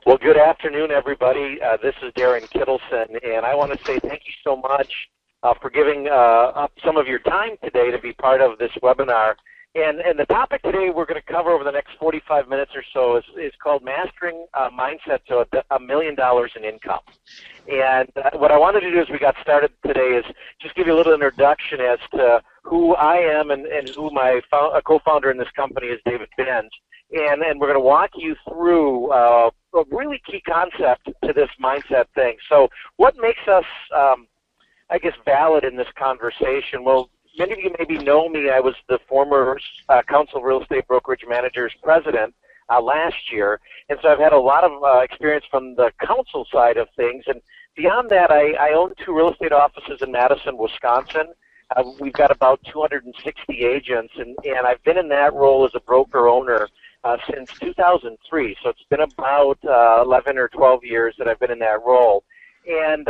Well, good afternoon, everybody. This is Darren Kittleson, and I want to say thank you so much for giving up some of your time today to be part of this webinar. And the topic today we're going to cover over the next 45 minutes or so is called Mastering Mindset to $1 Million in Income. And what I wanted to do as we got started today is just give you a little introduction as to who I am and who my co-founder in this company is, David Benz. And we're going to walk you through a really key concept to this mindset thing. So what makes us, I guess, valid in this conversation? Well, many of you maybe know me. I was the former Council of Real Estate Brokerage Managers president last year, and so I've had a lot of experience from the council side of things. And beyond that, I own 2 real estate offices in Madison, Wisconsin. We've got about 260 agents, and I've been in that role as a broker owner since 2003. So it's been about 11 or 12 years that I've been in that role. And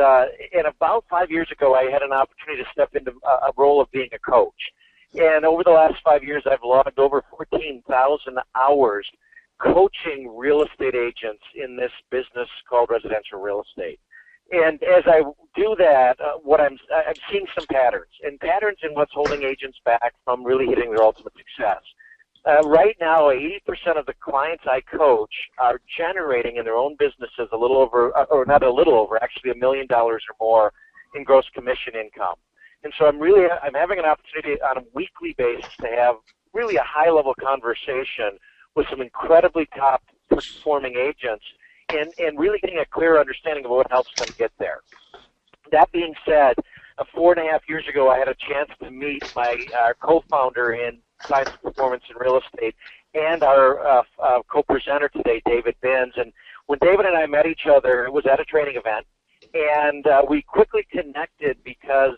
about 5 years ago, I had an opportunity to step into a role of being a coach. And over the last 5 years, I've logged over 14,000 hours coaching real estate agents in this business called residential real estate. And as I do that, I'm seeing some patterns in what's holding agents back from really hitting their ultimate success. Right now, 80% of the clients I coach are generating in their own businesses a little over, or not a little over, actually $1 million or more in gross commission income. And so I'm having an opportunity on a weekly basis to have really a high-level conversation with some incredibly top-performing agents and really getting a clear understanding of what helps them get there. That being said, 4.5 years ago, I had a chance to meet my co-founder in Science of Performance in Real Estate and our co-presenter today, David Benz. And when David and I met each other, it was at a training event, and we quickly connected because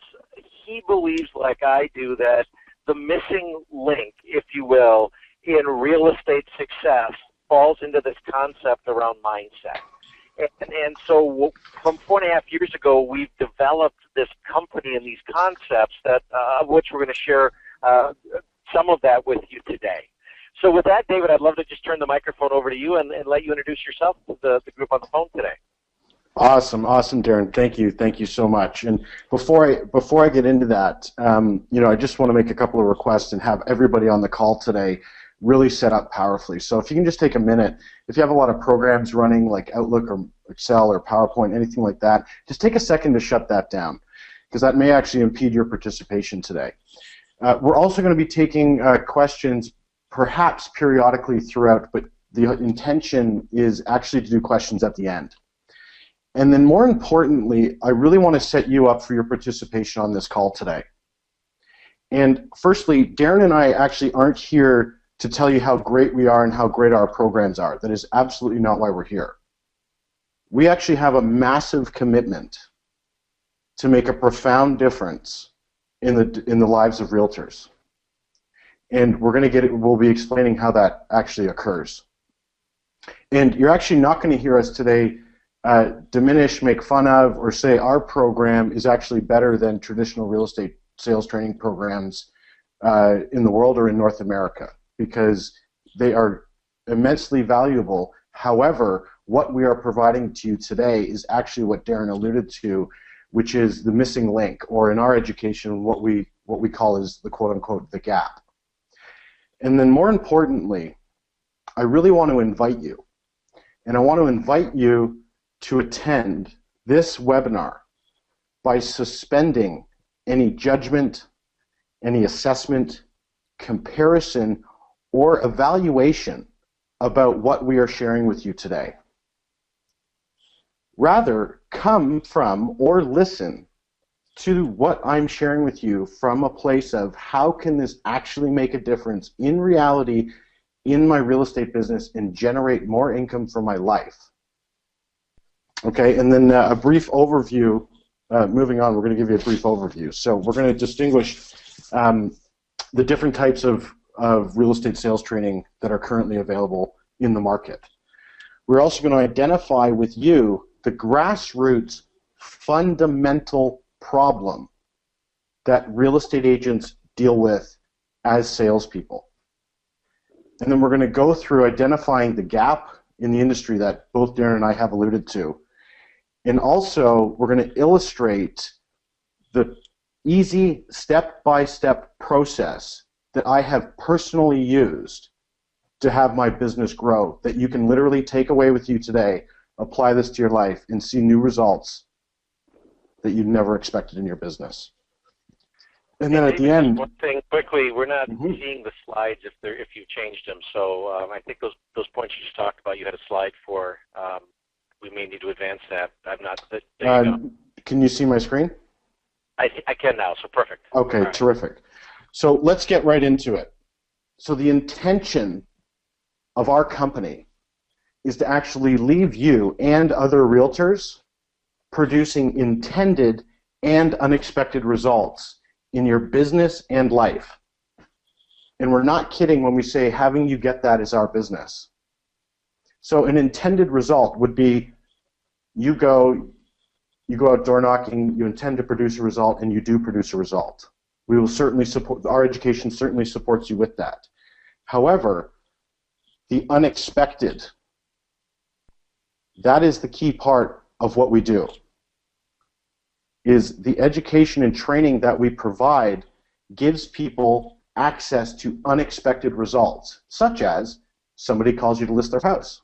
he believes, like I do, that the missing link, if you will, in real estate success falls into this concept around mindset. And so from 4.5 years ago, we've developed this company and these concepts that of which we're going to share some of that with you today. So with that, David, I'd love to just turn the microphone over to you and let you introduce yourself to the group on the phone today. Awesome, Darren. Thank you so much. And before I get into that, I just want to make a couple of requests and have everybody on the call today really set up powerfully. So if you can just take a minute, if you have a lot of programs running like Outlook or Excel or PowerPoint, anything like that, just take a second to shut that down, because that may actually impede your participation today. We're also going to be taking questions perhaps periodically throughout, but the intention is actually to do questions at the end. And then more importantly, I really want to set you up for your participation on this call today. And firstly, Darren and I actually aren't here to tell you how great we are and how great our programs are. That is absolutely not why we're here. We actually have a massive commitment to make a profound difference in the lives of realtors. And we'll be explaining how that actually occurs. And you're actually not going to hear us today diminish, make fun of, or say our program is actually better than traditional real estate sales training programs in the world or in North America, because they are immensely valuable. However, what we are providing to you today is actually what Darren alluded to, which is the missing link, or in our education, what we call is the quote-unquote the gap. And then more importantly, I really want to invite you, and I want to invite you to attend this webinar by suspending any judgment, any assessment, comparison, or evaluation about what we are sharing with you today. Rather, come from or listen to what I'm sharing with you from a place of how can this actually make a difference in reality in my real estate business and generate more income for my life. Okay, and then a brief overview. Moving on, we're going to give you a brief overview. So we're going to distinguish the different types of real estate sales training that are currently available in the market. We're also going to identify with you the grassroots fundamental problem that real estate agents deal with as salespeople. And then we're going to go through identifying the gap in the industry that both Darren and I have alluded to. And also, we're going to illustrate the easy step-by-step process that I have personally used to have my business grow, that you can literally take away with you today, apply this to your life, and see new results that you'd never expected in your business. And then at the end, one thing quickly, we're not seeing the slides if you've changed them. So I think those points you just talked about, you had a slide for. We may need to advance that. I'm not. There you go. Can you see my screen? I can now. So perfect. Okay, right. Terrific. So let's get right into it. So the intention of our company is to actually leave you and other realtors producing intended and unexpected results in your business and life. And we're not kidding when we say having you get that is our business. So an intended result would be you go out door knocking, you intend to produce a result, and you do produce a result. We will certainly support, our education certainly supports you with that. However, the unexpected, that is the key part of what we do, is the education and training that we provide gives people access to unexpected results, such as somebody calls you to list their house.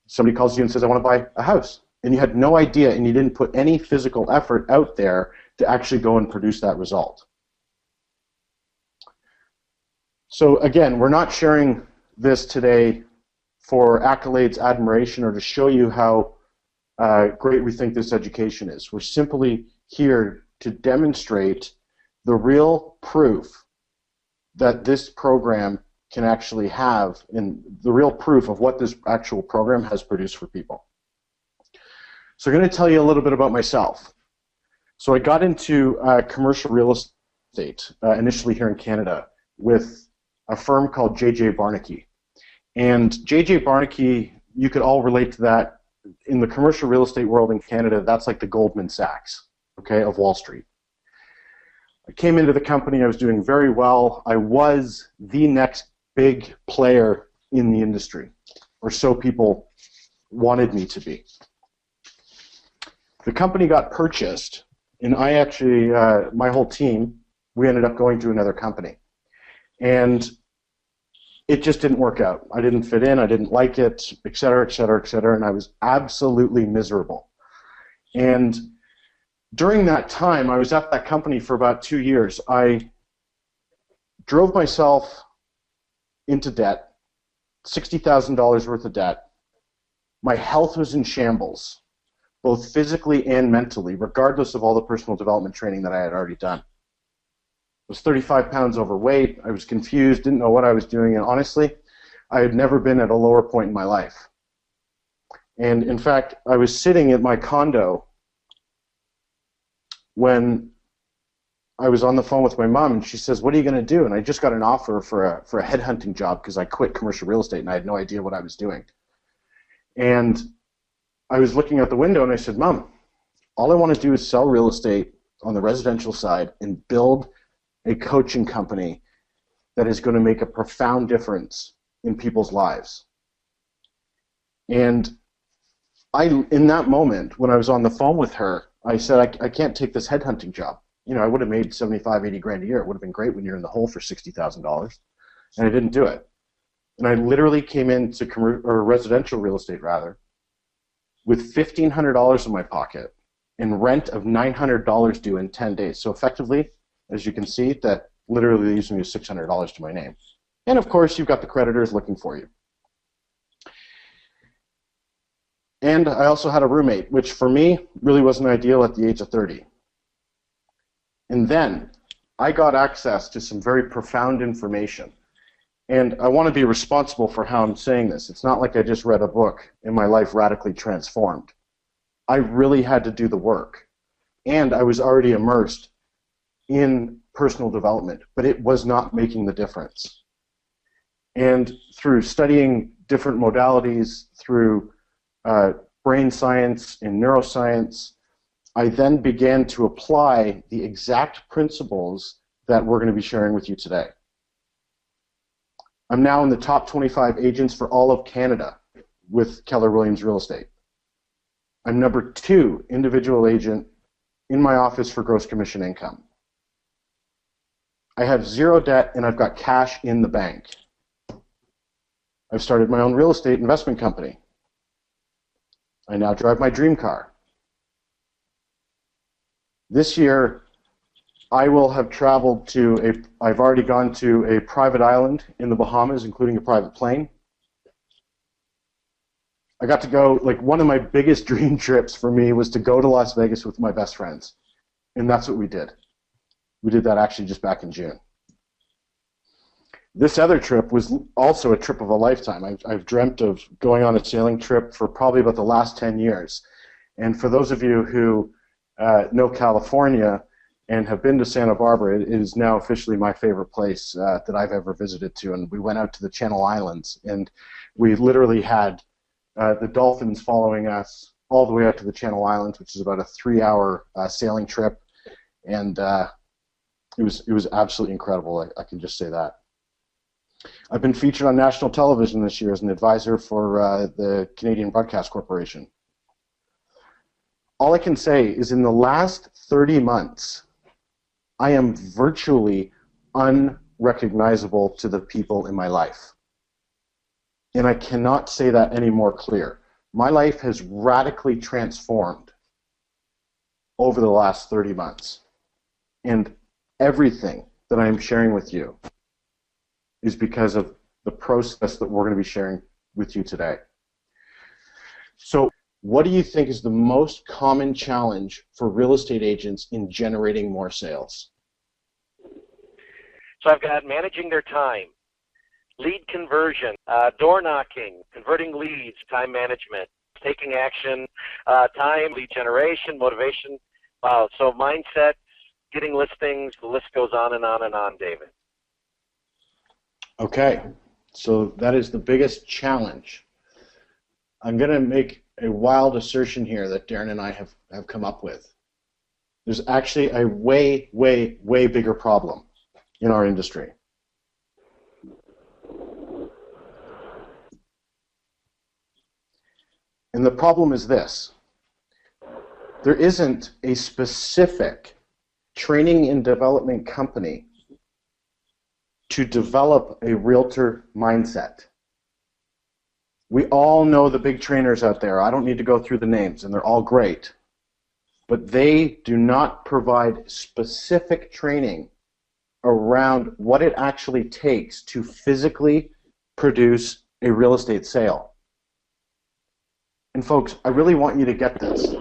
Somebody calls you and says, I want to buy a house. And you had no idea, and you didn't put any physical effort out there to actually go and produce that result. So again, we're not sharing this today for accolades, admiration, or to show you how great we think this education is. We're simply here to demonstrate the real proof that this program can actually have, and the real proof of what this actual program has produced for people. So I'm going to tell you a little bit about myself. So I got into commercial real estate initially here in Canada with a firm called J.J. Barnaky. And J.J. Barnaky, you could all relate to that. In the commercial real estate world in Canada, that's like the Goldman Sachs, okay, of Wall Street. I came into the company, I was doing very well. I was the next big player in the industry, or so people wanted me to be. The company got purchased, and I actually, my whole team, we ended up going to another company. And it just didn't work out. I didn't fit in, I didn't like it, et cetera, et cetera, et cetera, and I was absolutely miserable. And during that time, I was at that company for about 2 years. I drove myself into debt, $60,000 worth of debt. My health was in shambles, both physically and mentally, regardless of all the personal development training that I had already done. I was 35 pounds overweight, I was confused, didn't know what I was doing, and honestly, I had never been at a lower point in my life. And in fact, I was sitting at my condo when I was on the phone with my mom, and she says, what are you going to do? And I just got an offer for a headhunting job because I quit commercial real estate and I had no idea what I was doing. And I was looking out the window and I said, Mom, all I want to do is sell real estate on the residential side and build a coaching company that is going to make a profound difference in people's lives. And in that moment, when I was on the phone with her, I said, I can't take this headhunting job. You know, I would have made 75, 80 grand a year. It would have been great when you're in the hole for $60,000. And I didn't do it. And I literally came into residential real estate, rather, with $1,500 in my pocket and rent of $900 due in 10 days. So effectively, as you can see, that literally leaves me with $600 to my name. And of course, you've got the creditors looking for you. And I also had a roommate, which for me really wasn't ideal at the age of 30. And then I got access to some very profound information. And I want to be responsible for how I'm saying this. It's not like I just read a book and my life radically transformed. I really had to do the work. And I was already immersed in personal development, but it was not making the difference. And through studying different modalities, through brain science and neuroscience, I then began to apply the exact principles that we're going to be sharing with you today. I'm now in the top 25 agents for all of Canada with Keller Williams Real Estate. I'm number 2 individual agent in my office for gross commission income. I have 0 debt and I've got cash in the bank. I've started my own real estate investment company. I now drive my dream car. This year, I will have traveled to I've already gone to a private island in the Bahamas, including a private plane. I got to go, like, one of my biggest dream trips for me was to go to Las Vegas with my best friends. And that's what we did. We did that actually just back in June. This other trip was also a trip of a lifetime. I've dreamt of going on a sailing trip for probably about the last 10 years. And for those of you who know California and have been to Santa Barbara, it is now officially my favorite place that I've ever visited to. And we went out to the Channel Islands, and we literally had the dolphins following us all the way out to the Channel Islands, which is about a 3-hour sailing trip. And it was absolutely incredible. I can just say that. I've been featured on national television this year as an advisor for the Canadian Broadcast Corporation. All I can say is in the last 30 months, I am virtually unrecognizable to the people in my life. And I cannot say that any more clear. My life has radically transformed over the last 30 months. And everything that I am sharing with you is because of the process that we're going to be sharing with you today. So, what do you think is the most common challenge for real estate agents in generating more sales? So I've got managing their time, lead conversion, door knocking, converting leads, time management, taking action, time, lead generation, motivation. Wow, so mindset, getting listings, the list goes on and on and on, David. Okay, so that is the biggest challenge. I'm going to make a wild assertion here that Darren and I have come up with. There's actually a way, way, way bigger problem in our industry. And the problem is this. There isn't a specific training and development company to develop a realtor mindset. We all know the big trainers out there. I don't need to go through the names, and they're all great. But they do not provide specific training around what it actually takes to physically produce a real estate sale. And folks, I really want you to get this.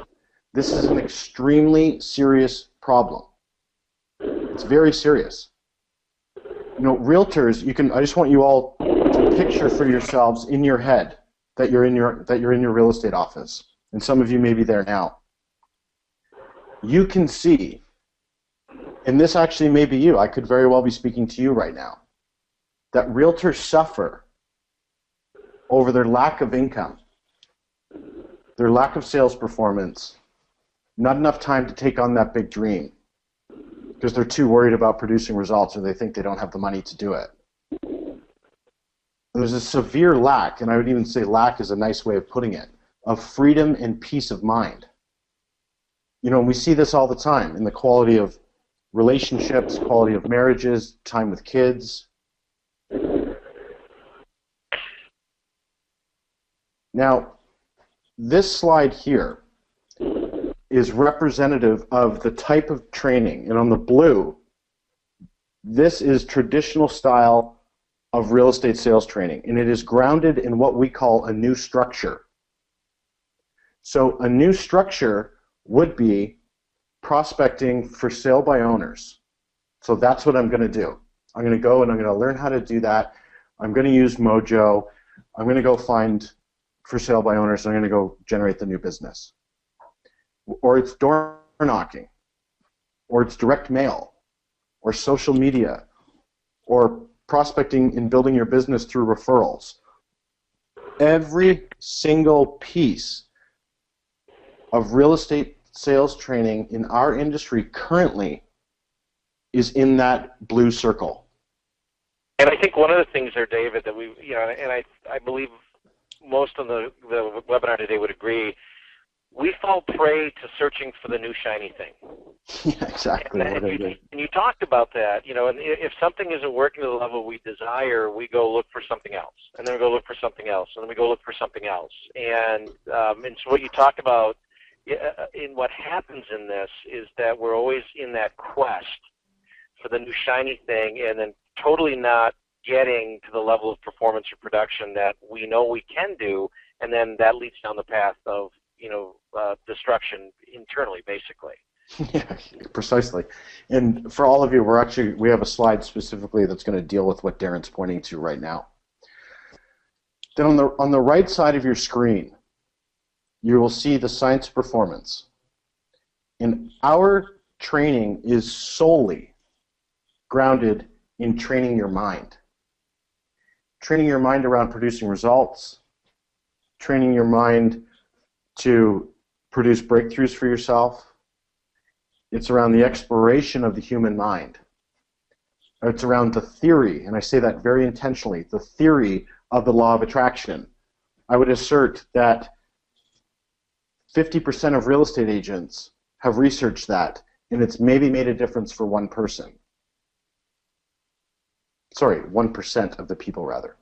This is an extremely serious problem. It's very serious. You know, realtors, I just want you all to picture for yourselves in your head that you're in your real estate office. And some of you may be there now. You can see, and this actually may be you, I could very well be speaking to you right now, that realtors suffer over their lack of income, their lack of sales performance, not enough time to take on that big dream because they're too worried about producing results or they think they don't have the money to do it. There's a severe lack, and I would even say lack is a nice way of putting it, of freedom and peace of mind. You know, we see this all the time in the quality of relationships, quality of marriages, time with kids. Now, this slide here is representative of the type of training, and on the blue, this is traditional style of real estate sales training, and it is grounded in what we call a new structure. So a new structure would be prospecting for sale by owners. So that's what I'm going to do. I'm going to go and I'm going to learn how to do that. I'm going to use Mojo. I'm going to go find for sale by owners. I'm going to go generate the new business. Or it's door knocking, or it's direct mail, or social media, or prospecting and building your business through referrals. Every single piece of real estate sales training in our industry currently is in that blue circle. And I think one of the things there, David, that we, and I believe most on the webinar today would agree, we fall prey to searching for the new shiny thing. Yeah, exactly. And you talked about that, and if something isn't working to the level we desire, we go look for something else, and then we go look for something else, and then we go look for something else. And so what you talked about in what happens in this is that we're always in that quest for the new shiny thing, and then totally not getting to the level of performance or production that we know we can do, and then that leads down the path of destruction internally, basically. Yeah, precisely. And for all of you, we have a slide specifically that's going to deal with what Darren's pointing to right now. Then on the right side of your screen, you will see the science of performance. And our training is solely grounded in training your mind. Training your mind around producing results, training your mind to produce breakthroughs for yourself. It's around the exploration of the human mind. It's around the theory, and I say that very intentionally, the theory of the law of attraction. I would assert that 50% of real estate agents have researched that, and it's maybe made a difference for one person. Sorry, 1% of the people, rather.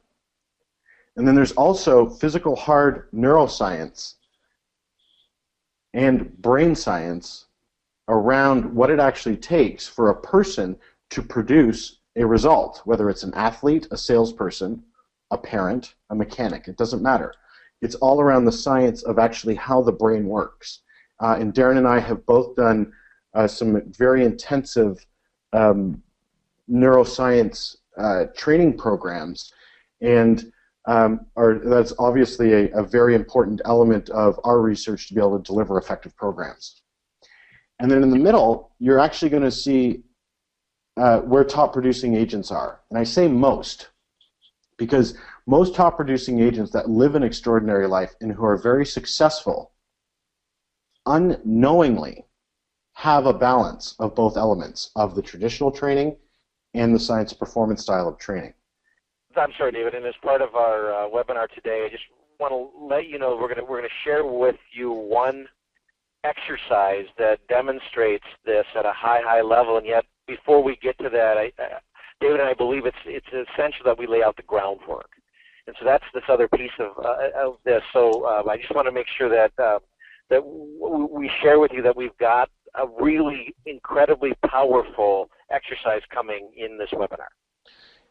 And then there's also physical hard neuroscience and brain science around what it actually takes for a person to produce a result, whether it's an athlete, a salesperson, a parent, a mechanic. It doesn't matter. It's all around the science of actually how the brain works. And Darren and I have both done some very intensive neuroscience training programs, and that's obviously a very important element of our research to be able to deliver effective programs. And then in the middle, you're actually going to see where top producing agents are. And I say most, because most top producing agents that live an extraordinary life and who are very successful unknowingly have a balance of both elements of the traditional training and the science of performance style of training. I'm sorry, David, and as part of our webinar today, I just want to let you know we're going to share with you one exercise that demonstrates this at a high level, and yet before we get to that, David and I believe it's essential that we lay out the groundwork. And so that's this other piece of this. So I just want to make sure that that we share with you that we've got a really incredibly powerful exercise coming in this webinar.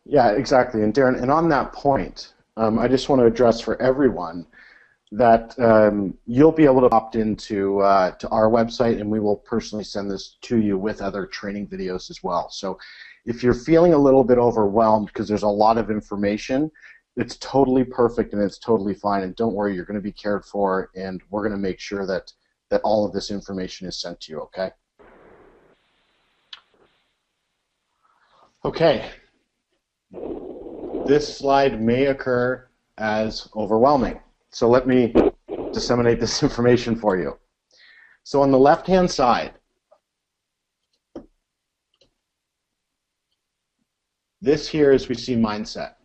Yeah, exactly. And Darren, and on that point, I just want to address for everyone that you'll be able to opt into to our website, and we will personally send this to you with other training videos as well. So if you're feeling a little bit overwhelmed because there's a lot of information, it's totally perfect and it's totally fine. And don't worry, you're going to be cared for, and we're going to make sure that all of this information is sent to you, okay? Okay. This slide may occur as overwhelming. So let me disseminate this information for you. So on the left-hand side, this here is we see mindset.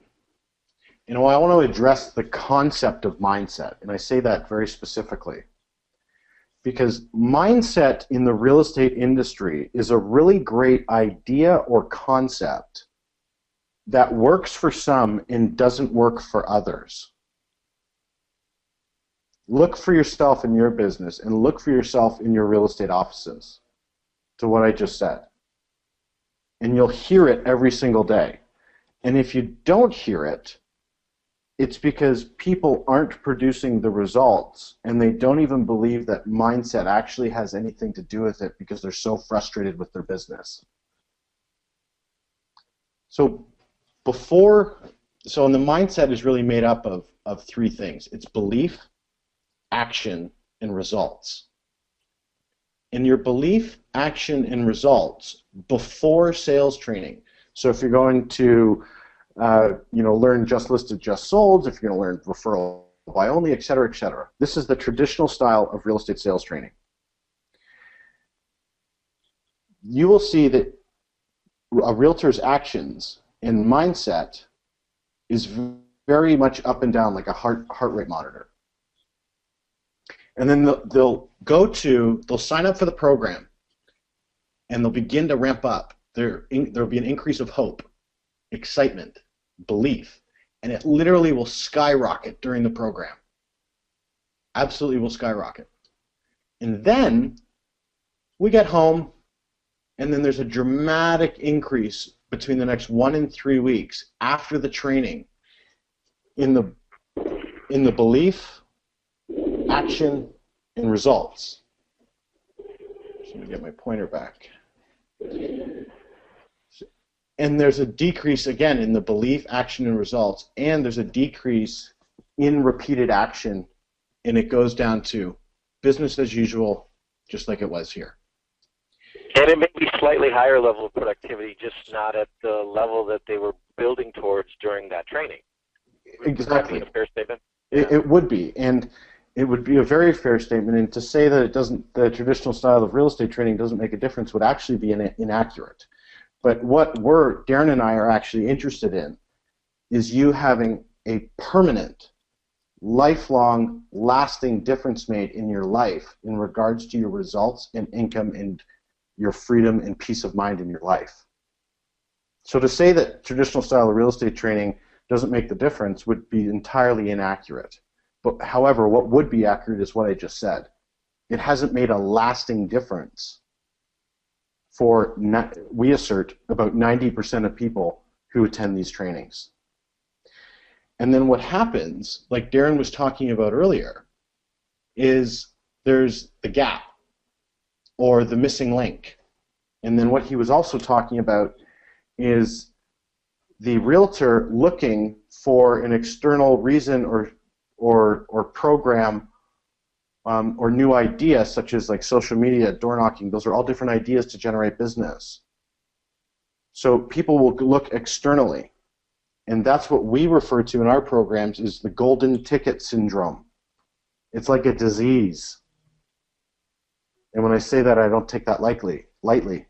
You know, I want to address the concept of mindset, and I say that very specifically because mindset in the real estate industry is a really great idea or concept that works for some and doesn't work for others. Look for yourself in your business and look for yourself in your real estate offices to what I just said. And you'll hear it every single day. And if you don't hear it, it's because people aren't producing the results and they don't even believe that mindset actually has anything to do with it because they're so frustrated with their business. So the mindset is really made up of three things. It's belief, action, and results. And your belief, action, and results before sales training. So if you're going to learn just listed, just sold, if you're going to learn referral by only, et cetera, et cetera. This is the traditional style of real estate sales training. You will see that a realtor's actions and mindset is very much up and down, like a heart rate monitor. And then they'll sign up for the program, and they'll begin to ramp up. There'll be an increase of hope, excitement, belief, and it literally will skyrocket during the program. Absolutely will skyrocket. And then we get home, and then there's a dramatic increase between the next 1 and 3 weeks after the training in the belief, action, and results. Just going to get my pointer back. And there's a decrease, again, in the belief, action, and results, and there's a decrease in repeated action, and it goes down to business as usual, just like it was here. And it may be slightly higher level of productivity, just not at the level that they were building towards during that training. Exactly. Would that be a fair statement? It would be, and it would be a very fair statement. And to say that the traditional style of real estate training doesn't make a difference would actually be inaccurate. But what Darren and I are actually interested in is you having a permanent, lifelong, lasting difference made in your life in regards to your results and income and your freedom and peace of mind in your life. So to say that traditional style of real estate training doesn't make the difference would be entirely inaccurate. But however, what would be accurate is what I just said. It hasn't made a lasting difference for, we assert, about 90% of people who attend these trainings. And then what happens, like Darren was talking about earlier, is there's the gap or the missing link. And then what he was also talking about is the realtor looking for an external reason or program or new idea, such as like social media, door knocking. Those are all different ideas to generate business. So people will look externally. And that's what we refer to in our programs is the golden ticket syndrome. It's like a disease. And when I say that, I don't take that lightly.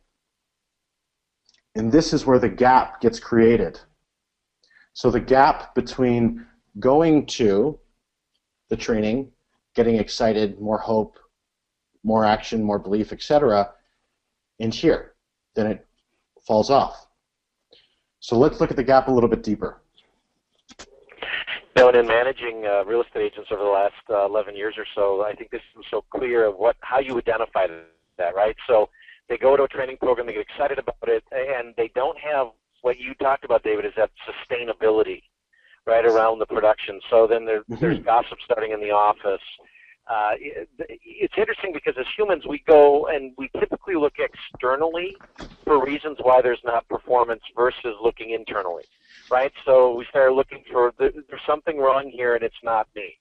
And this is where the gap gets created. So the gap between going to the training, getting excited, more hope, more action, more belief, etc., and here, then it falls off. So let's look at the gap a little bit deeper. Now, and in managing real estate agents over the last 11 years or so, I think this is so clear of how you identify that, right? So they go to a training program, they get excited about it, and they don't have what you talked about, David, is that sustainability right around the production. So then there's gossip starting in the office. It's interesting because as humans we go and we typically look externally for reasons why there's not performance versus looking internally, right? So we start looking for there's something wrong here and it's not me.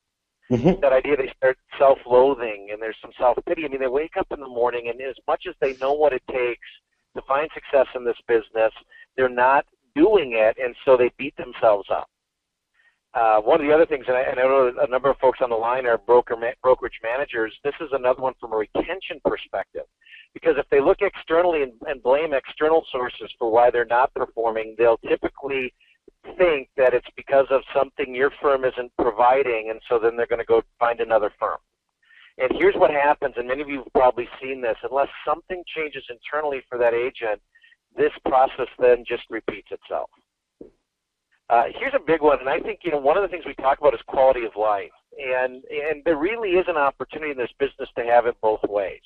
That idea, they start self-loathing and there's some self-pity. I mean, they wake up in the morning and as much as they know what it takes to find success in this business, they're not doing it, and so they beat themselves up. One of the other things, and I know a number of folks on the line are brokerage managers, this is another one from a retention perspective. Because if they look externally and blame external sources for why they're not performing, they'll typically think that it's because of something your firm isn't providing, and so then they're going to go find another firm. And here's what happens, and many of you have probably seen this, unless something changes internally for that agent, this process then just repeats itself. Here's a big one, and I think one of the things we talk about is quality of life, and there really is an opportunity in this business to have it both ways,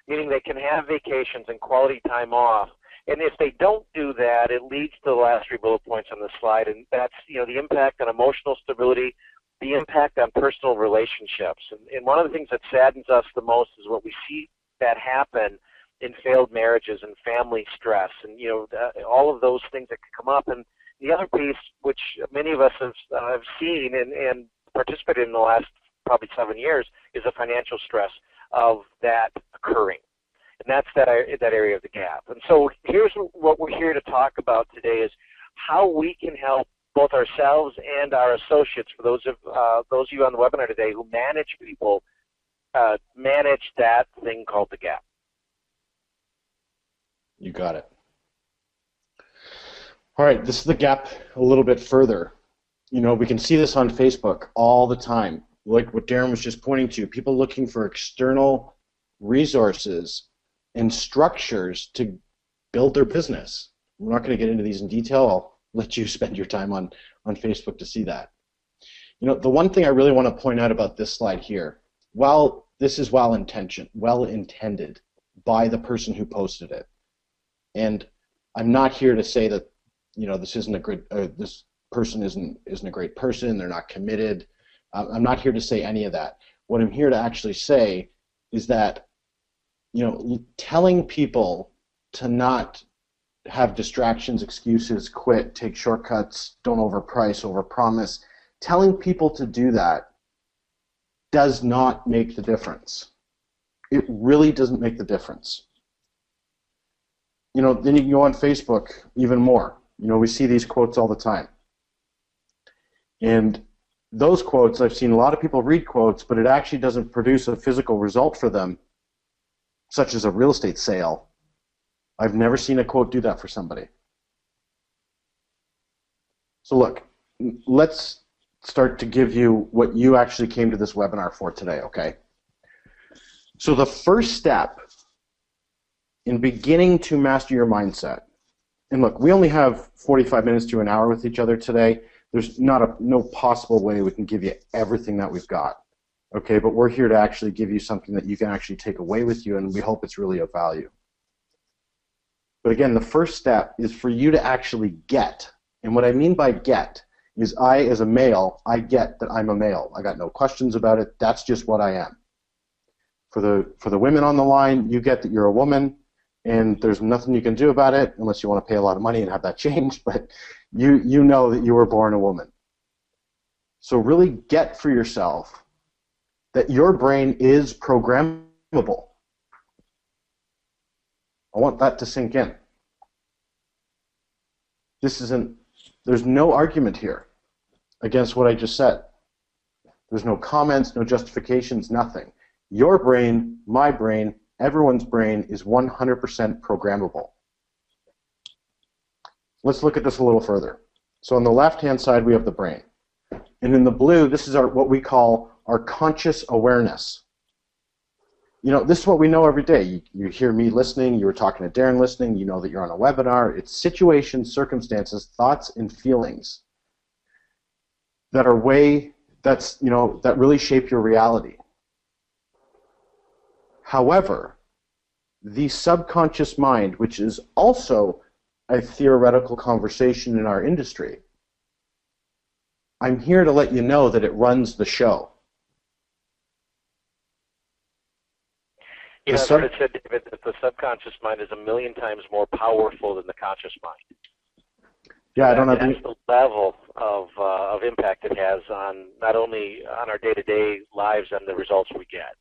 meaning they can have vacations and quality time off, and if they don't do that, it leads to the last 3 bullet points on the slide, and that's the impact on emotional stability, the impact on personal relationships, and one of the things that saddens us the most is what we see that happen in failed marriages and family stress, and all of those things that can come up. And the other piece, which many of us have seen and participated in the last probably 7 years, is the financial stress of that occurring. And that's that area of the gap. And so here's what we're here to talk about today is how we can help both ourselves and our associates, for those of you on the webinar today who manage people, manage that thing called the gap. You got it. All right, this is the gap a little bit further. You know, we can see this on Facebook all the time, like what Darren was just pointing to, people looking for external resources and structures to build their business. We're not going to get into these in detail. I'll let you spend your time on Facebook to see that. You know, the one thing I really want to point out about this slide here, while this is well intended by the person who posted it, and I'm not here to say that, you know, this isn't a good, this person isn't a great person, they're not committed. I'm not here to say any of that. What I'm here to actually say is that, you know, telling people to not have distractions, excuses, quit, take shortcuts, don't overprice, overpromise, telling people to do that does not make the difference. It really doesn't make the difference. You know, then you can go on Facebook even more. You know, we see these quotes all the time. And those quotes, I've seen a lot of people read quotes, but it actually doesn't produce a physical result for them, such as a real estate sale. I've never seen a quote do that for somebody. So look, let's start to give you what you actually came to this webinar for today, okay? So the first step in beginning to master your mindset, and look, we only have 45 minutes to an hour with each other today. There's no possible way we can give you everything that we've got, okay? But we're here to actually give you something that you can actually take away with you, and we hope it's really of value. But again, the first step is for you to actually get, and what I mean by get is I, as a male, I get that I'm a male. I got no questions about it. That's just what I am. For the women on the line, you get that you're a woman, and there's nothing you can do about it unless you want to pay a lot of money and have that changed, but you know that you were born a woman. So really get for yourself that your brain is programmable. I want that to sink in. There's no argument here against what I just said. There's no comments, no justifications, nothing. Your brain, my brain, everyone's brain is 100% programmable. Let's look at this a little further. So on the left-hand side, we have the brain. And in the blue, this is what we call our conscious awareness. You know, this is what we know every day. You hear me listening, you were talking to Darren listening, you know that you're on a webinar. It's situations, circumstances, thoughts, and feelings that are that really shape your reality. However, the subconscious mind, which is also a theoretical conversation in our industry, I'm here to let you know that it runs the show. You know, I've heard it said, David, that the subconscious mind is 1,000,000 times more powerful than the conscious mind. Yeah, I don't know. That's the level of impact it has on not only on our day-to-day lives and the results we get.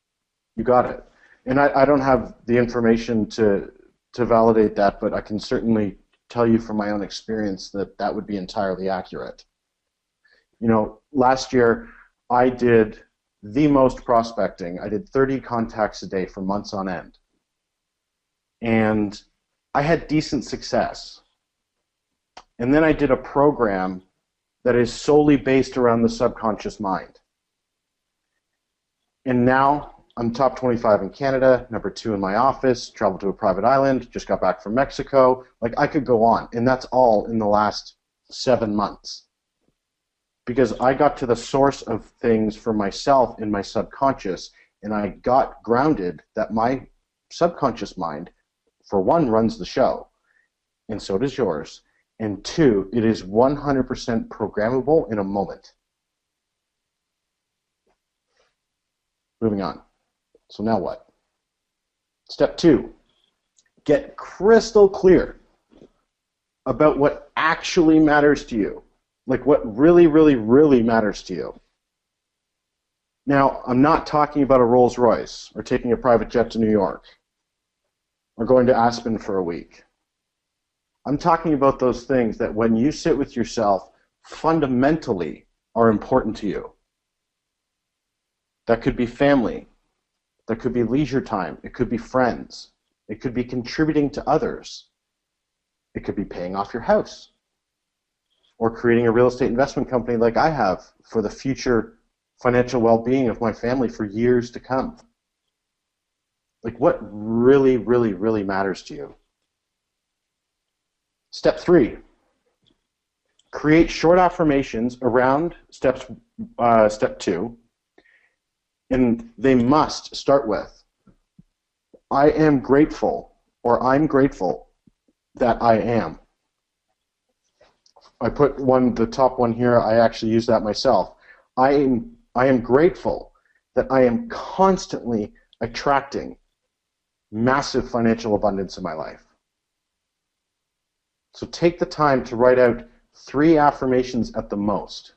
You got it. And I don't have the information to validate that, but I can certainly tell you from my own experience that that would be entirely accurate. You know, last year I did the most prospecting. I did 30 contacts a day for months on end. And I had decent success. And then I did a program that is solely based around the subconscious mind. And now I'm top 25 in Canada, number 2 in my office, traveled to a private island, just got back from Mexico. Like, I could go on. And that's all in the last 7 months. Because I got to the source of things for myself in my subconscious, and I got grounded that my subconscious mind, for one, runs the show, and so does yours, and 2, it is 100% programmable in a moment. Moving on. So now what? Step 2, get crystal clear about what actually matters to you. Like what really, really, really matters to you. Now, I'm not talking about a Rolls Royce or taking a private jet to New York or going to Aspen for a week. I'm talking about those things that when you sit with yourself, fundamentally are important to you. That could be family. That could be leisure time. It could be friends. It could be contributing to others. It could be paying off your house. or creating a real estate investment company like I have for the future financial well-being of my family for years to come. Like, what really, really, really matters to you? Step 3, create short affirmations around step 2, and they must start with, I am grateful, or I'm grateful that I am. I put the top one here, I actually use that myself. I am grateful that I am constantly attracting massive financial abundance in my life. So take the time to write out 3 affirmations at the most.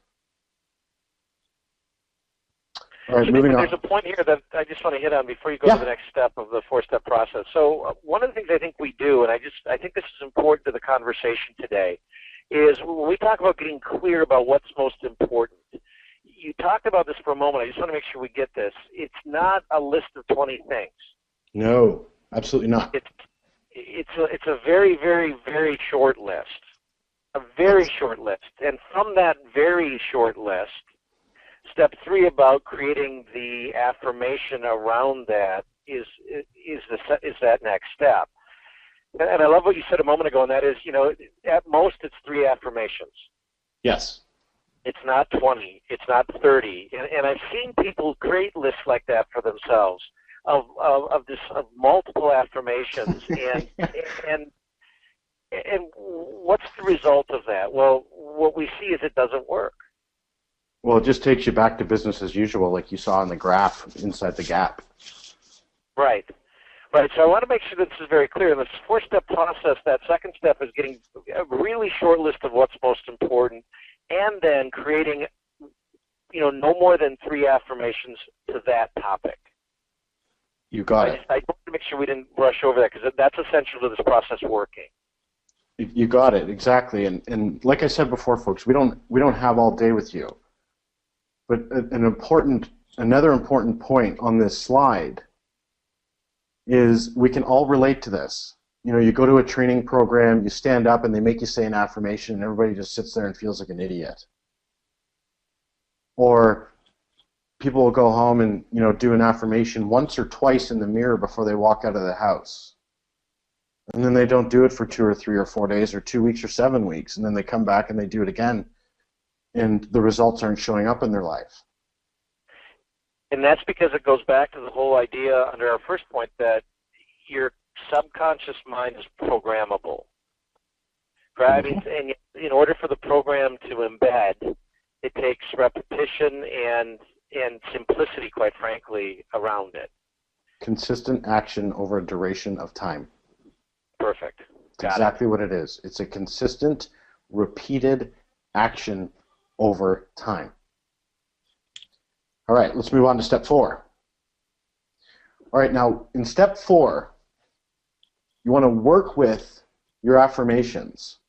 All right, moving on. There's a point here that I just want to hit on before you go to the next step of the 4-step process. So one of the things I think we do, and I think this is important to the conversation today, is when we talk about getting clear about what's most important. You talked about this for a moment. I just want to make sure we get this. It's not a list of 20 things. No, absolutely not. It's a very, very, very short list. A very short list. And from that very short list, step 3 about creating the affirmation around that is that next step. And I love what you said a moment ago, and that is, at most it's 3 affirmations. Yes. It's not 20. It's not 30. And I've seen people create lists like that for themselves of multiple affirmations. And what's the result of that? Well, what we see is it doesn't work. Well, it just takes you back to business as usual, like you saw in the graph inside the gap. Right. Right, so I want to make sure that this is very clear. In this 4-step process, that second step is getting a really short list of what's most important, and then creating, no more than 3 affirmations to that topic. You got it. I want to make sure we didn't brush over that, because that's essential to this process working. You got it, exactly. And like I said before, folks, we don't have all day with you. But another important point on this slide is we can all relate to this. You go to a training program, you stand up and they make you say an affirmation and everybody just sits there and feels like an idiot. Or people will go home and do an affirmation once or twice in the mirror before they walk out of the house. And then they don't do it for 2 or 3 or 4 days or 2 weeks or 7 weeks, and then they come back and they do it again, and the results aren't showing up in their life. And that's because it goes back to the whole idea under our first point that your subconscious mind is programmable. Right? Mm-hmm. And in order for the program to embed, it takes repetition and simplicity, quite frankly, around it. Consistent action over a duration of time. Perfect. That's exactly what it is. It's a consistent, repeated action over time. All right, let's move on to step 4. All right, now in step 4, you want to work with your affirmations.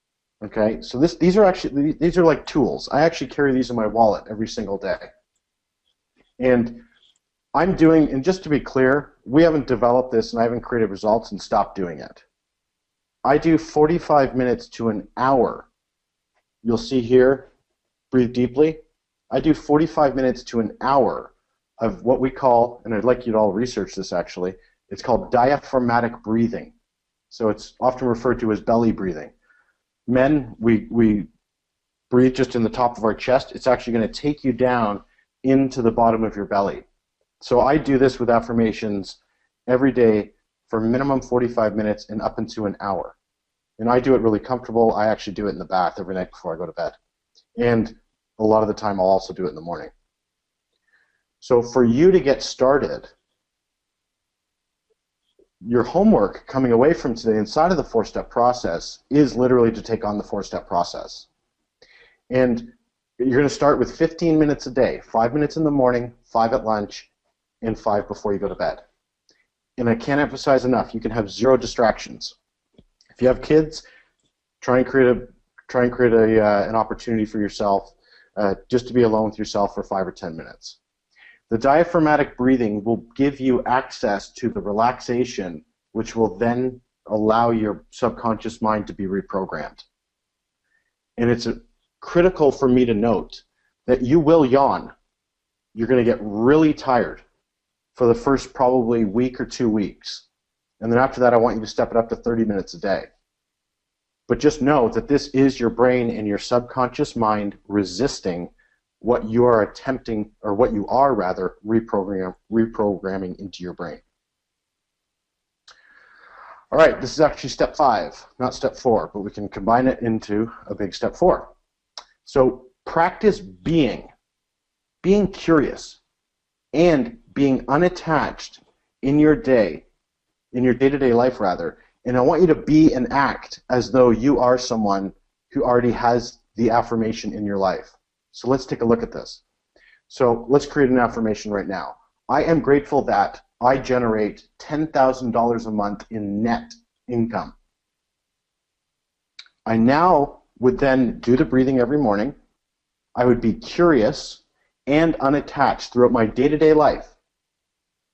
Okay, so these are like tools. I actually carry these in my wallet every single day. And and just to be clear, we haven't developed this and I haven't created results and stopped doing it. I do 45 minutes to an hour. You'll see here, breathe deeply. I do 45 minutes to an hour of what we call, and I'd like you to all research this actually, it's called diaphragmatic breathing. So it's often referred to as belly breathing. Men, we breathe just in the top of our chest. It's actually going to take you down into the bottom of your belly. So I do this with affirmations every day for minimum 45 minutes and up into an hour. And I do it really comfortable. I actually do it in the bath every night before I go to bed. And a lot of the time I'll also do it in the morning. So for you to get started, your homework coming away from today inside of the 4-step process is literally to take on the 4-step process. And you're going to start with 15 minutes a day, 5 minutes in the morning, 5 at lunch, and 5 before you go to bed. And I can't emphasize enough, you can have 0 distractions. If you have kids, try and create an opportunity for yourself just to be alone with yourself for 5 or 10 minutes. The diaphragmatic breathing will give you access to the relaxation, which will then allow your subconscious mind to be reprogrammed. And critical for me to note that you will yawn. You're going to get really tired for the first probably week or 2 weeks. And then after that, I want you to step it up to 30 minutes a day. But just know that this is your brain and your subconscious mind resisting what you are attempting, or what you are rather, reprogramming into your brain. All right, this is actually step 5, not step 4, but we can combine it into a big step 4. So practice being curious, and being unattached in your day, in your day-to-day life rather, and I want you to be and act as though you are someone who already has the affirmation in your life. So let's take a look at this. So let's create an affirmation right now. I am grateful that I generate $10,000 a month in net income. I now would then do the breathing every morning. I would be curious and unattached throughout my day-to-day life.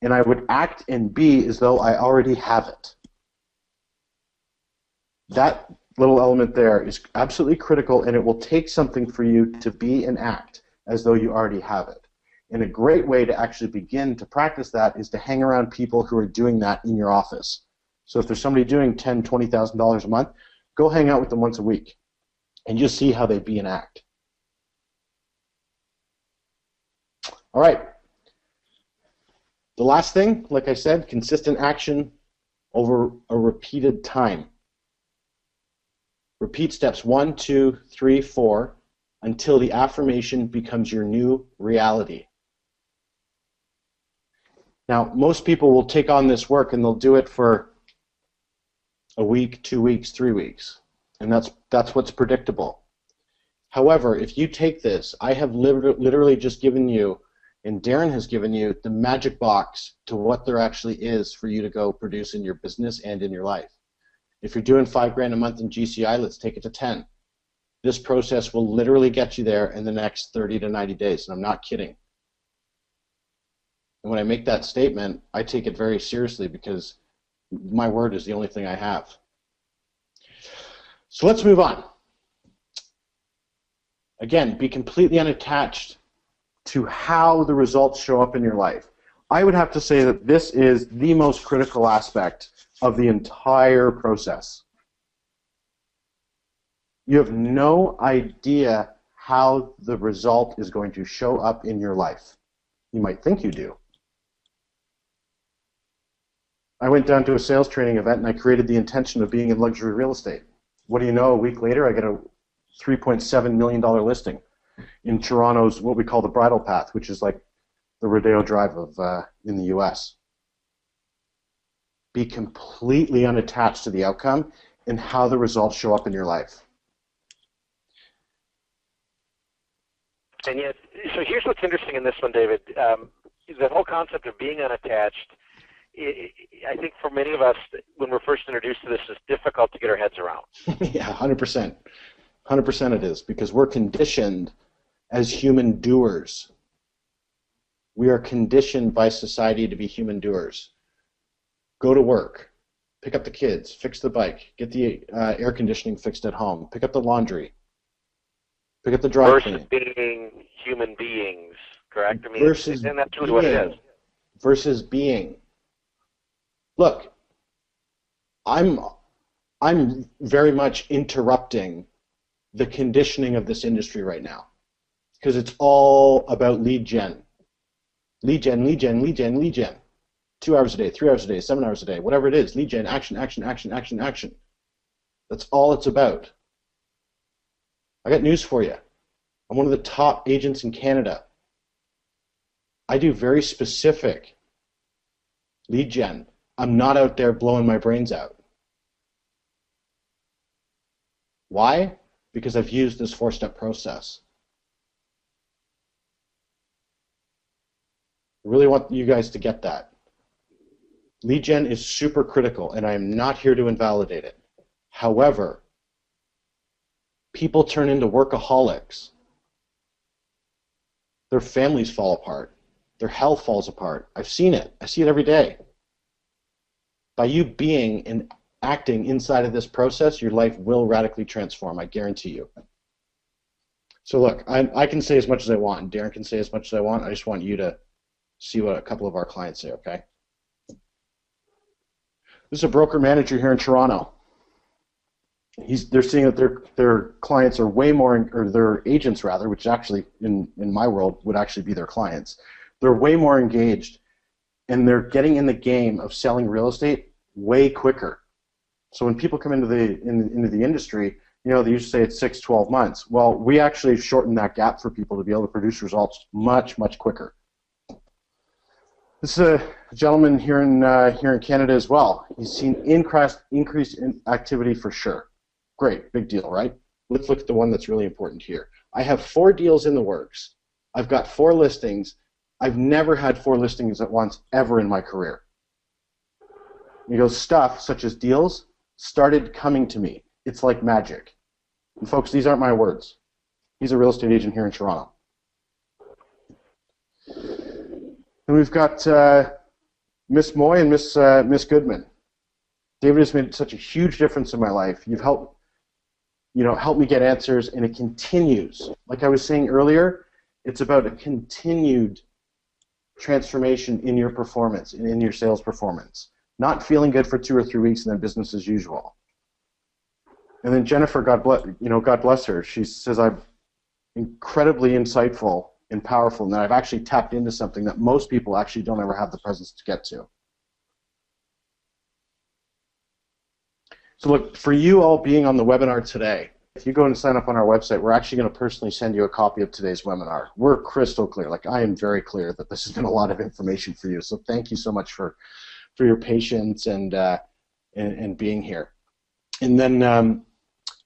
And I would act and be as though I already have it. That little element there is absolutely critical, and it will take something for you to be and act as though you already have it. And a great way to actually begin to practice that is to hang around people who are doing that in your office. So if there's somebody doing $10,000, $20,000 a month, go hang out with them once a week and just see how they be and act. All right. The last thing, like I said, consistent action over a repeated time. Repeat steps 1, 2, 3, 4 until the affirmation becomes your new reality. Now, most people will take on this work and they'll do it for a week, 2 weeks, 3 weeks, and that's what's predictable. However, if you take this, I have literally just given you, and Darren has given you, the magic box to what there actually is for you to go produce in your business and in your life. If you're doing $5,000 a month in GCI, let's take it to 10. This process will literally get you there in the next 30 to 90 days, and I'm not kidding. And when I make that statement, I take it very seriously because my word is the only thing I have. So let's move on. Again, be completely unattached to how the results show up in your life. I would have to say that this is the most critical aspect of the entire process. You have no idea how the result is going to show up in your life. You might think you do. I went down to a sales training event and I created the intention of being in luxury real estate. What do you know, a week later I get a $3.7 million listing in Toronto's, what we call the Bridle Path, which is like the Rodeo Drive of in the US. Be completely unattached to the outcome and how the results show up in your life. And yet, so here's what's interesting in this one, David. The whole concept of being unattached, I think for many of us, when we're first introduced to this, is difficult to get our heads around. Yeah, 100%. 100% it is, because we're conditioned as human doers. We are conditioned by society to be human doers. Go to work, pick up the kids, fix the bike, get the air conditioning fixed at home, pick up the laundry, pick up the dry cleaning. Versus being human beings, correct? I mean, versus and that's really what it is. Versus being. Look, I'm very much interrupting the conditioning of this industry right now because it's all about lead gen. Lead gen, lead gen, lead gen, lead gen. 2 hours a day, 3 hours a day, 7 hours a day, whatever it is, lead gen, action, action, action, action, action. That's all it's about. I got news for you. I'm one of the top agents in Canada. I do very specific lead gen. I'm not out there blowing my brains out. Why? Because I've used this 4-step process. I really want you guys to get that. Lead gen is super critical, and I am not here to invalidate it. However, people turn into workaholics. Their families fall apart. Their health falls apart. I've seen it. I see it every day. By you being and acting inside of this process, your life will radically transform, I guarantee you. So look, I can say as much as I want, and Darren can say as much as I want. I just want you to see what a couple of our clients say, okay? This is a broker manager here in Toronto. They're seeing that their clients are way more, or their agents rather, which actually in my world would actually be their clients. They're way more engaged, and they're getting in the game of selling real estate way quicker. So when people come into the industry, you know, they used to say it's 6, 12 months. Well, we actually shortened that gap for people to be able to produce results much, much quicker. This is a gentleman here in Canada as well. He's seen increase in activity for sure. Great, big deal, right? Let's look at the one that's really important here. I have 4 deals in the works. I've got 4 listings. I've never had 4 listings at once ever in my career. And he goes, stuff such as deals started coming to me. It's like magic. And folks, these aren't my words. He's a real estate agent here in Toronto. And we've got Miss Moy and Miss Goodman. David has made such a huge difference in my life. You've helped me get answers, and it continues. Like I was saying earlier, it's about a continued transformation in your performance and in your sales performance. Not feeling good for 2 or 3 weeks and then business as usual. And then Jennifer, God bless her. She says I'm incredibly insightful and powerful, and that I've actually tapped into something that most people actually don't ever have the presence to get to. So look, for you all being on the webinar today, if you go and sign up on our website, we're actually going to personally send you a copy of today's webinar. We're crystal clear. Like, I am very clear that this has been a lot of information for you. So thank you so much for your patience and being here. And then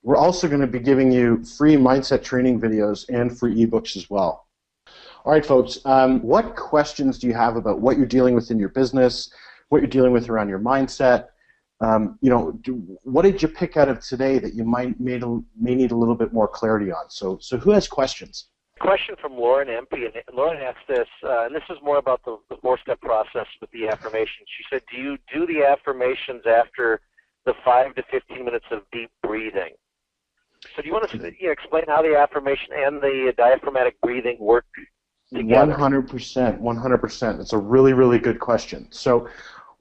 we're also going to be giving you free mindset training videos and free ebooks as well. All right, folks, what questions do you have about what you're dealing with in your business, what you're dealing with around your mindset? What did you pick out of today that you may need a little bit more clarity on? So who has questions? Question from Lauren MP, and Lauren asked this, and this is more about the 4-step process with the affirmations. She said, do you do the affirmations after the 5 to 15 minutes of deep breathing? So do you want to explain how the affirmation and the diaphragmatic breathing work together? 100%, 100%. It's a really, really good question. So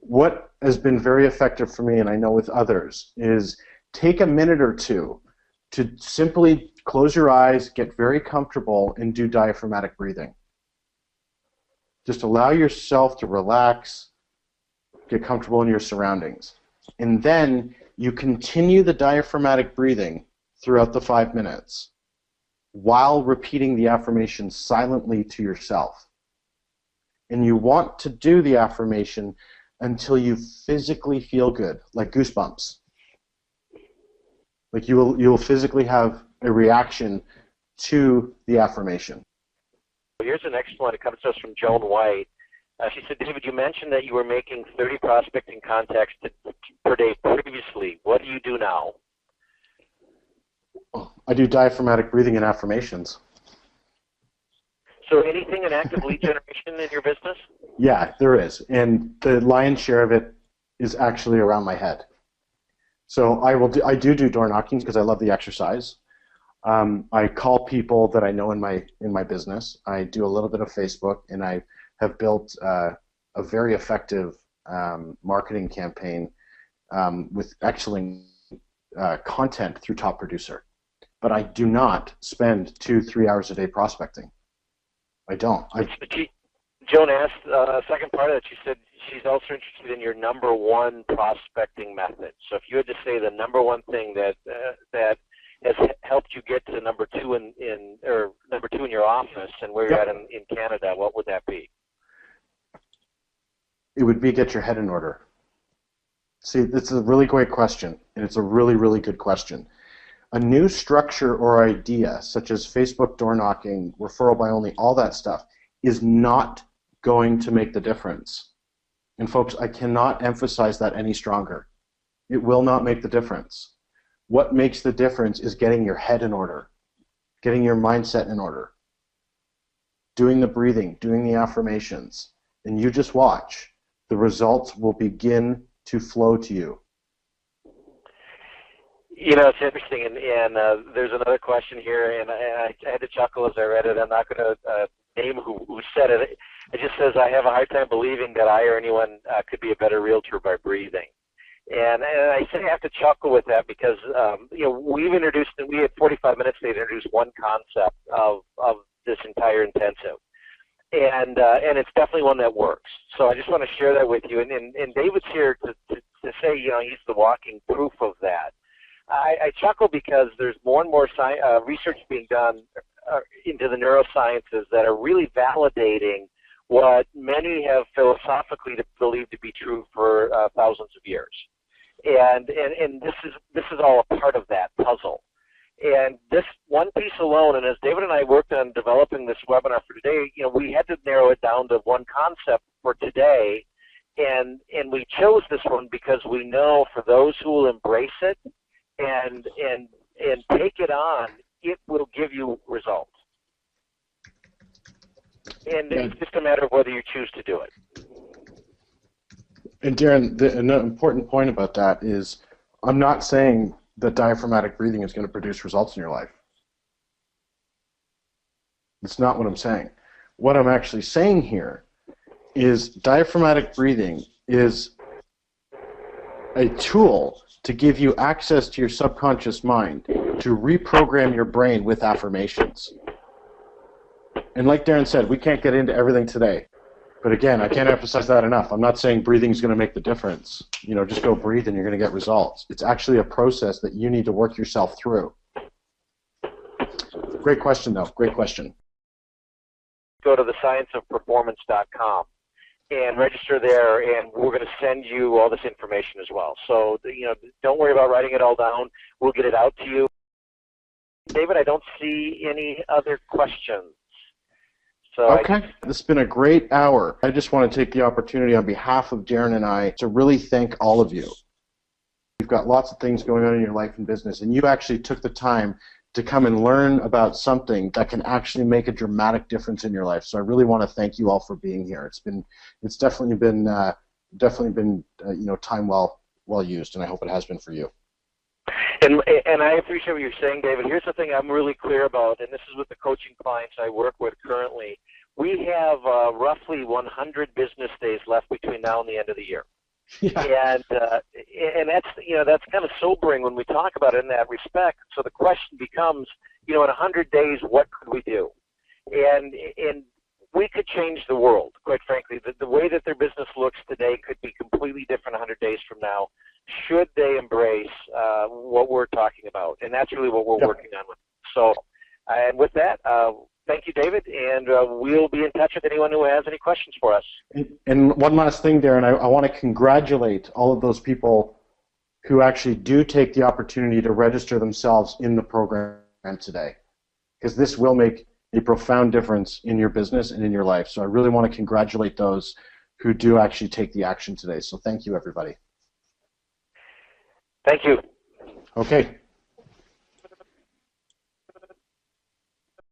what has been very effective for me, and I know with others, is take a minute or two to simply close your eyes, get very comfortable, and do diaphragmatic breathing. Just allow yourself to relax, get comfortable in your surroundings. And then you continue the diaphragmatic breathing throughout the 5 minutes while repeating the affirmation silently to yourself. And you want to do the affirmation until you physically feel good, like goosebumps. Like you will physically have a reaction to the affirmation. Here's the next one. It comes to us from Joan White. She said, David, you mentioned that you were making 30 prospecting contacts per day previously. What do you do now? I do diaphragmatic breathing and affirmations. So anything in active lead generation in your business? Yeah, there is. And the lion's share of it is actually around my head. So I do door knockings because I love the exercise. I call people that I know in my business. I do a little bit of Facebook, and I have built a very effective marketing campaign with excellent content through Top Producer. But I do not spend 2-3 hours a day prospecting. I don't. Joan asked a second part of it. She said she's also interested in your number one prospecting method. So if you had to say the number one thing that has helped you get to number two in your office and where you're at in Canada, what would that be? It would be get your head in order. See, this is a really great question, and it's a really, really good question. A new structure or idea, such as Facebook door knocking, referral by only, all that stuff, is not going to make the difference. And folks, I cannot emphasize that any stronger. It will not make the difference. What makes the difference is getting your head in order, getting your mindset in order, doing the breathing, doing the affirmations, and you just watch. The results will begin to flow to you. It's interesting, and there's another question here, and I had to chuckle as I read it. I'm not going to name who said it. It just says, I have a hard time believing that I or anyone could be a better realtor by breathing. And I say I have to chuckle with that because, we had 45 minutes to introduce one concept of this entire intensive. And it's definitely one that works. So I just want to share that with you. And David's here to say, he's the walking proof of that. I chuckle because there's more and more research being done into the neurosciences that are really validating what many have philosophically believed to be true for thousands of years. And this is all a part of that puzzle. And this one piece alone, and as David and I worked on developing this webinar for today, we had to narrow it down to one concept for today. And we chose this one because we know for those who will embrace it and take it on, it will give you results. And it's just a matter of whether you choose to do it. And Darren, an important point about that is I'm not saying that diaphragmatic breathing is going to produce results in your life. That's not what I'm saying. What I'm actually saying here is diaphragmatic breathing is a tool to give you access to your subconscious mind to reprogram your brain with affirmations. And like Darren said, we can't get into everything today. But again, I can't emphasize that enough. I'm not saying breathing is going to make the difference. Just go breathe and you're going to get results. It's actually a process that you need to work yourself through. Great question, though. Great question. Go to thescienceofperformance.com and register there, and we're going to send you all this information as well. So, don't worry about writing it all down. We'll get it out to you. David, I don't see any other questions. So okay, this has been a great hour. I just want to take the opportunity on behalf of Darren and I to really thank all of you. You've got lots of things going on in your life and business, and you actually took the time to come and learn about something that can actually make a dramatic difference in your life. So I really want to thank you all for being here. It's definitely been time well used, and I hope it has been for you. And I appreciate what you're saying, David. Here's the thing I'm really clear about, and this is with the coaching clients I work with currently. We have roughly 100 business days left between now and the end of the year. Yeah. And that's kind of sobering when we talk about it in that respect. So the question becomes, in 100 days, what could we do? And we could change the world, quite frankly. The way that their business looks today could be completely different 100 days from now, should they embrace what we're talking about. And that's really what we're working on with. So, and with that, thank you, David, and we'll be in touch with anyone who has any questions for us. And one last thing, Darren, I want to congratulate all of those people who actually do take the opportunity to register themselves in the program today, because this will make a profound difference in your business and in your life. So I really want to congratulate those who do actually take the action today. So thank you, everybody. Thank you. Okay.